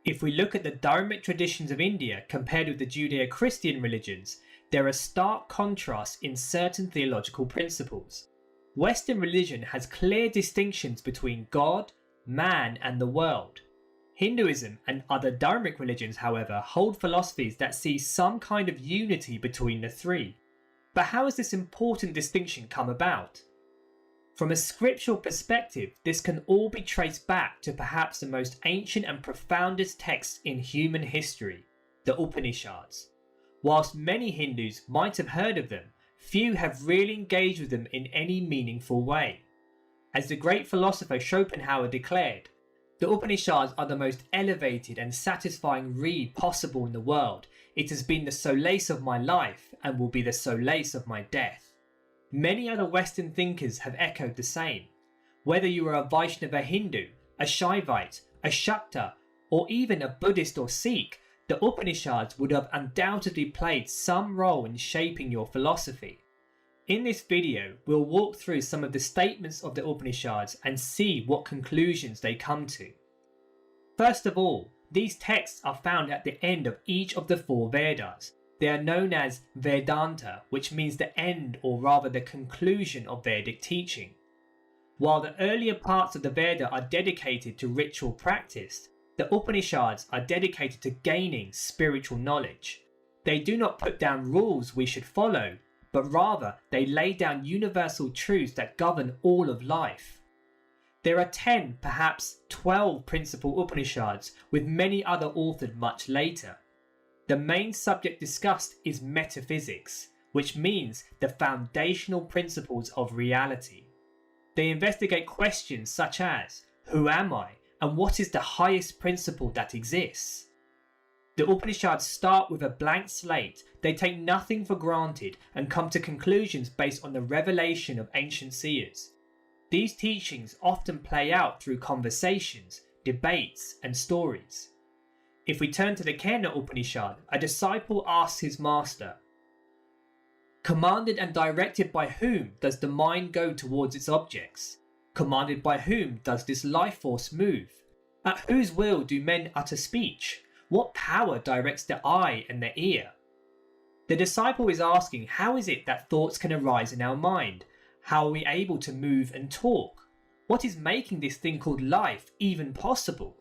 If we look at the Dharmic traditions of India compared with the Judeo-Christian religions, there are stark contrasts in certain theological principles. Western religion has clear distinctions between God, man, and the world. Hinduism and other Dharmic religions, however, hold philosophies that see some kind of unity between the three. But how has this important distinction come about? From a scriptural perspective, this can all be traced back to perhaps the most ancient and profoundest texts in human history, the Upanishads. Whilst many Hindus might have heard of them, few have really engaged with them in any meaningful way. As the great philosopher Schopenhauer declared, the Upanishads are the most elevated and satisfying read possible in the world. It has been the solace of my life and will be the solace of my death. Many other Western thinkers have echoed the same. Whether you are a Vaishnava Hindu, a Shaivite, a Shakta, or even a Buddhist or Sikh, the Upanishads would have undoubtedly played some role in shaping your philosophy. In this video, we'll walk through some of the statements of the Upanishads and see what conclusions they come to. First of all, these texts are found at the end of each of the 4 Vedas. They are known as Vedanta, which means the end or rather the conclusion of Vedic teaching. While the earlier parts of the Veda are dedicated to ritual practice, the Upanishads are dedicated to gaining spiritual knowledge. They do not put down rules we should follow, but rather they lay down universal truths that govern all of life. There are 10, perhaps 12 principal Upanishads, with many other authored much later. The main subject discussed is metaphysics, which means the foundational principles of reality. They investigate questions such as, who am I, and what is the highest principle that exists? The Upanishads start with a blank slate. They take nothing for granted and come to conclusions based on the revelation of ancient seers. These teachings often play out through conversations, debates, and stories. If we turn to the Kena Upanishad, a disciple asks his master, "Commanded and directed by whom does the mind go towards its objects? Commanded by whom does this life force move? At whose will do men utter speech? What power directs the eye and the ear?" The disciple is asking, how is it that thoughts can arise in our mind? How are we able to move and talk? What is making this thing called life even possible?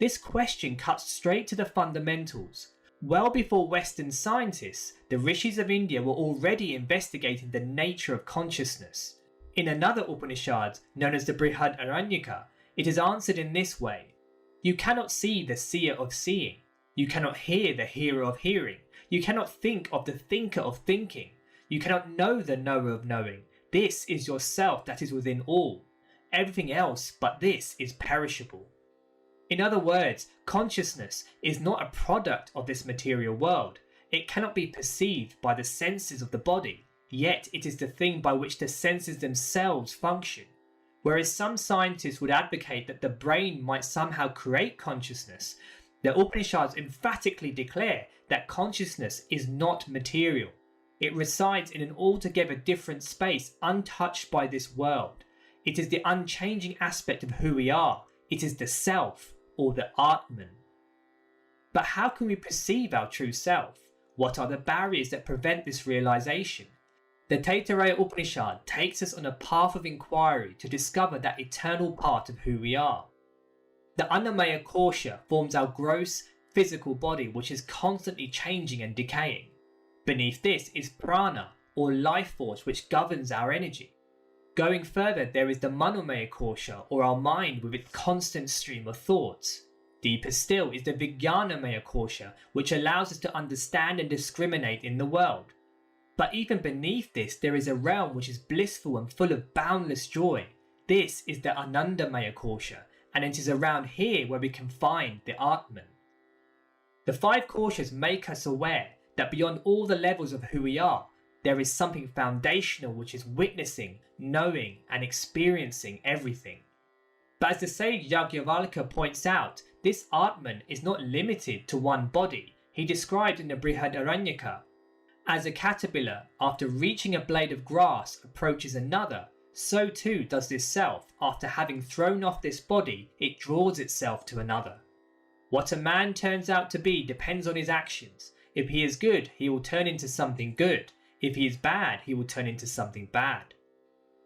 This question cuts straight to the fundamentals. Well before Western scientists, the rishis of India were already investigating the nature of consciousness. In another Upanishad, known as the Brihadaranyaka, it is answered in this way. You cannot see the seer of seeing. You cannot hear the hearer of hearing. You cannot think of the thinker of thinking. You cannot know the knower of knowing. This is yourself that is within all. Everything else but this is perishable. In other words, consciousness is not a product of this material world. It cannot be perceived by the senses of the body, yet it is the thing by which the senses themselves function. Whereas some scientists would advocate that the brain might somehow create consciousness, the Upanishads emphatically declare that consciousness is not material. It resides in an altogether different space untouched by this world. It is the unchanging aspect of who we are. It is the self, or the Atman. But how can we perceive our true self? What are the barriers that prevent this realization? The Taittiriya Upanishad takes us on a path of inquiry to discover that eternal part of who we are. The Annamaya Kosha forms our gross, physical body which is constantly changing and decaying. Beneath this is prana, or life force, which governs our energy. Going further, there is the Manomaya Kosha, or our mind with its constant stream of thoughts. Deeper still is the Vijnanamaya Kosha, which allows us to understand and discriminate in the world. But even beneath this, there is a realm which is blissful and full of boundless joy. This is the Anandamaya Kosha, and it is around here where we can find the Atman. The 5 koshas make us aware that beyond all the levels of who we are, there is something foundational which is witnessing, knowing, and experiencing everything. But as the sage Yajnavalkya points out, this Atman is not limited to one body. He described in the Brihadaranyaka, as a caterpillar, after reaching a blade of grass, approaches another, so too does this self, after having thrown off this body, it draws itself to another. What a man turns out to be depends on his actions. If he is good, he will turn into something good. If he is bad, he will turn into something bad.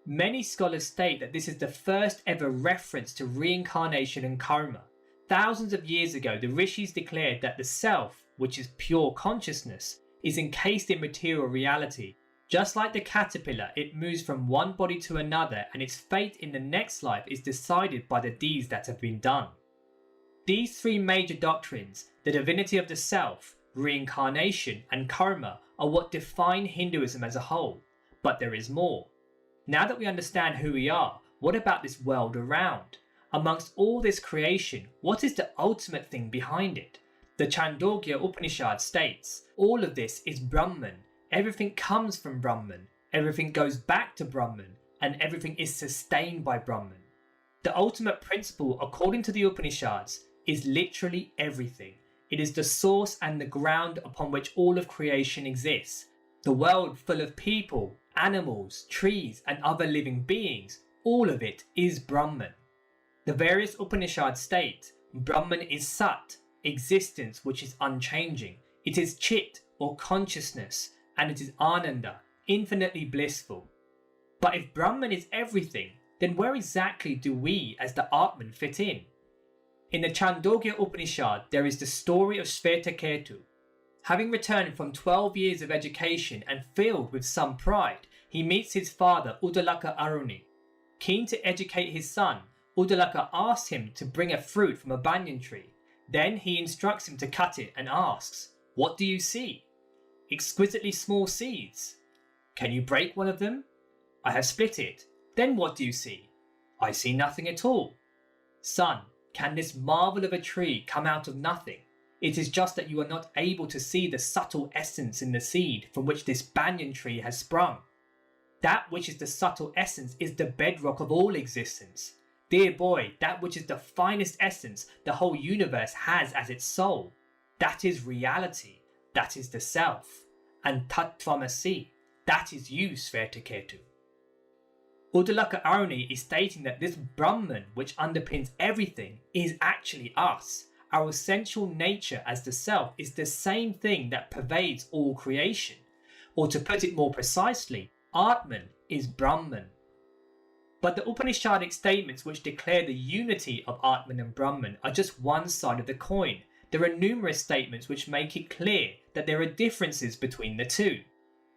Many scholars state that this is the first ever reference to reincarnation and karma. Thousands of years ago, the rishis declared that the self, which is pure consciousness, is encased in material reality. Just like the caterpillar, it moves from one body to another, and its fate in the next life is decided by the deeds that have been done. These three major doctrines, the divinity of the self, reincarnation, and karma, are what define Hinduism as a whole. But there is more. Now that we understand who we are, what about this world around? Amongst all this creation, what is the ultimate thing behind it? The Chandogya Upanishad states, all of this is Brahman. Everything comes from Brahman, everything goes back to Brahman, and everything is sustained by Brahman. The ultimate principle, according to the Upanishads, is literally everything. It is the source and the ground upon which all of creation exists. The world full of people, animals, trees, and other living beings, all of it is Brahman. The various Upanishads state, Brahman is Sat, existence which is unchanging. It is Chit, or consciousness, and it is Ananda, infinitely blissful. But if Brahman is everything, then where exactly do we as the Atman fit in? In the Chandogya Upanishad, there is the story of Shvetaketu. Having returned from 12 years of education and filled with some pride, he meets his father Uddalaka Aruni. Keen to educate his son, Uddalaka asks him to bring a fruit from a banyan tree. Then he instructs him to cut it and asks, "What do you see?" "Exquisitely small seeds." "Can you break one of them?" "I have split it." "Then what do you see?" "I see nothing at all." "Son, can this marvel of a tree come out of nothing? It is just that you are not able to see the subtle essence in the seed from which this banyan tree has sprung. That which is the subtle essence is the bedrock of all existence. Dear boy, that which is the finest essence the whole universe has as its soul. That is reality. That is the self. And Tattvamasi, that is you, Svetaketu. Uddalaka Aruni is stating that this Brahman, which underpins everything, is actually us. Our essential nature as the self is the same thing that pervades all creation. Or to put it more precisely, Atman is Brahman. But the Upanishadic statements which declare the unity of Atman and Brahman are just one side of the coin. There are numerous statements which make it clear that there are differences between the two.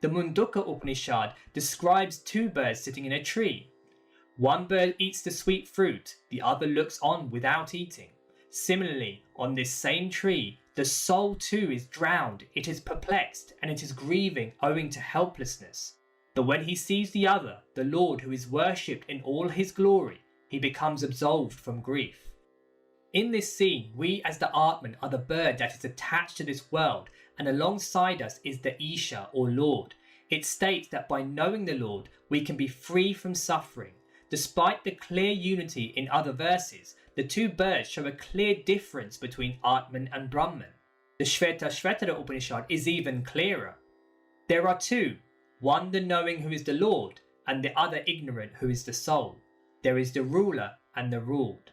The Mundaka Upanishad describes two birds sitting in a tree. One bird eats the sweet fruit, the other looks on without eating. Similarly, on this same tree, the soul too is drowned, it is perplexed, and it is grieving owing to helplessness. But when he sees the other, the Lord who is worshipped in all his glory, he becomes absolved from grief. In this scene, we as the Atman are the bird that is attached to this world, and alongside us is the Isha or Lord. It states that by knowing the Lord, we can be free from suffering. Despite the clear unity in other verses, the two birds show a clear difference between Atman and Brahman. The Shvetashvatara Upanishad is even clearer. There are two, one the knowing who is the Lord, and the other ignorant who is the soul. There is the ruler and the ruled.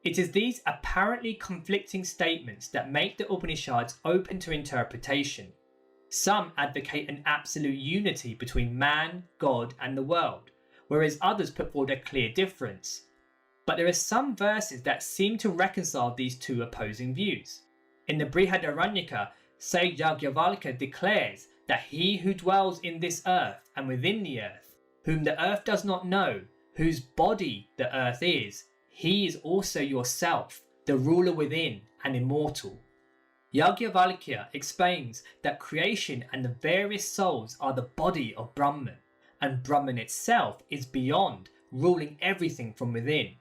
It is these apparently conflicting statements that make the Upanishads open to interpretation. Some advocate an absolute unity between man, God, and the world, whereas others put forward a clear difference. But there are some verses that seem to reconcile these two opposing views. In the Brihadaranyaka, Sage Yajnavalkya declares that he who dwells in this earth and within the earth, whom the earth does not know, whose body the earth is, he is also yourself, the ruler within and immortal. Yajnavalkya explains that creation and the various souls are the body of Brahman, and Brahman itself is beyond, ruling everything from within.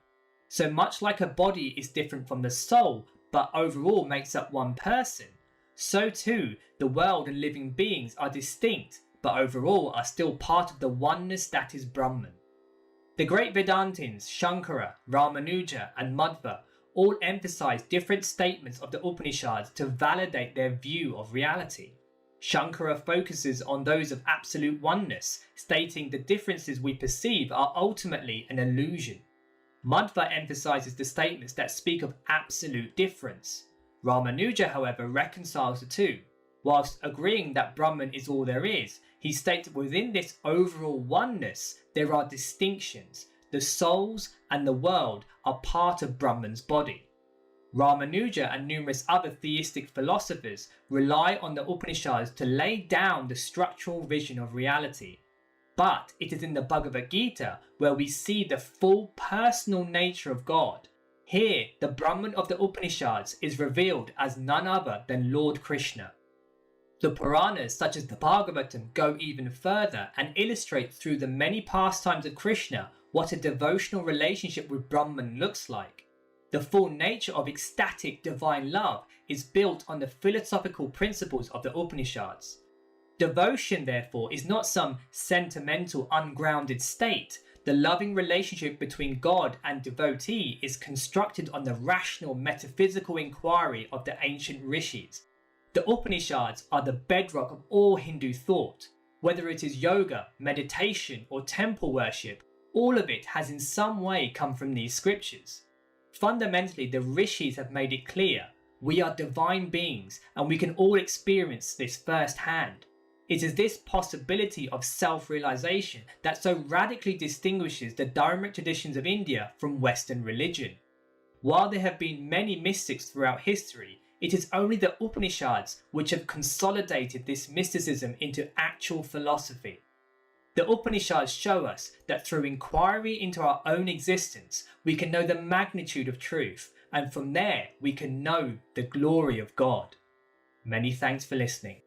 So much like a body is different from the soul, but overall makes up one person, so too the world and living beings are distinct, but overall are still part of the oneness that is Brahman. The great Vedantins, Shankara, Ramanuja, and Madhva all emphasize different statements of the Upanishads to validate their view of reality. Shankara focuses on those of absolute oneness, stating the differences we perceive are ultimately an illusion. Madhva emphasizes the statements that speak of absolute difference. Ramanuja, however, reconciles the two. Whilst agreeing that Brahman is all there is, he states that within this overall oneness there are distinctions. The souls and the world are part of Brahman's body. Ramanuja and numerous other theistic philosophers rely on the Upanishads to lay down the structural vision of reality. But it is in the Bhagavad Gita where we see the full personal nature of God. Here, the Brahman of the Upanishads is revealed as none other than Lord Krishna. The Puranas, such as the Bhagavatam, go even further and illustrate through the many pastimes of Krishna what a devotional relationship with Brahman looks like. The full nature of ecstatic divine love is built on the philosophical principles of the Upanishads. Devotion, therefore, is not some sentimental, ungrounded state. The loving relationship between God and devotee is constructed on the rational metaphysical inquiry of the ancient rishis. The Upanishads are the bedrock of all Hindu thought. Whether it is yoga, meditation, or temple worship, all of it has in some way come from these scriptures. Fundamentally, the rishis have made it clear we are divine beings and we can all experience this firsthand. It is this possibility of self-realization that so radically distinguishes the Dharmic traditions of India from Western religion. While there have been many mystics throughout history, it is only the Upanishads which have consolidated this mysticism into actual philosophy. The Upanishads show us that through inquiry into our own existence, we can know the magnitude of truth, and from there we can know the glory of God. Many thanks for listening.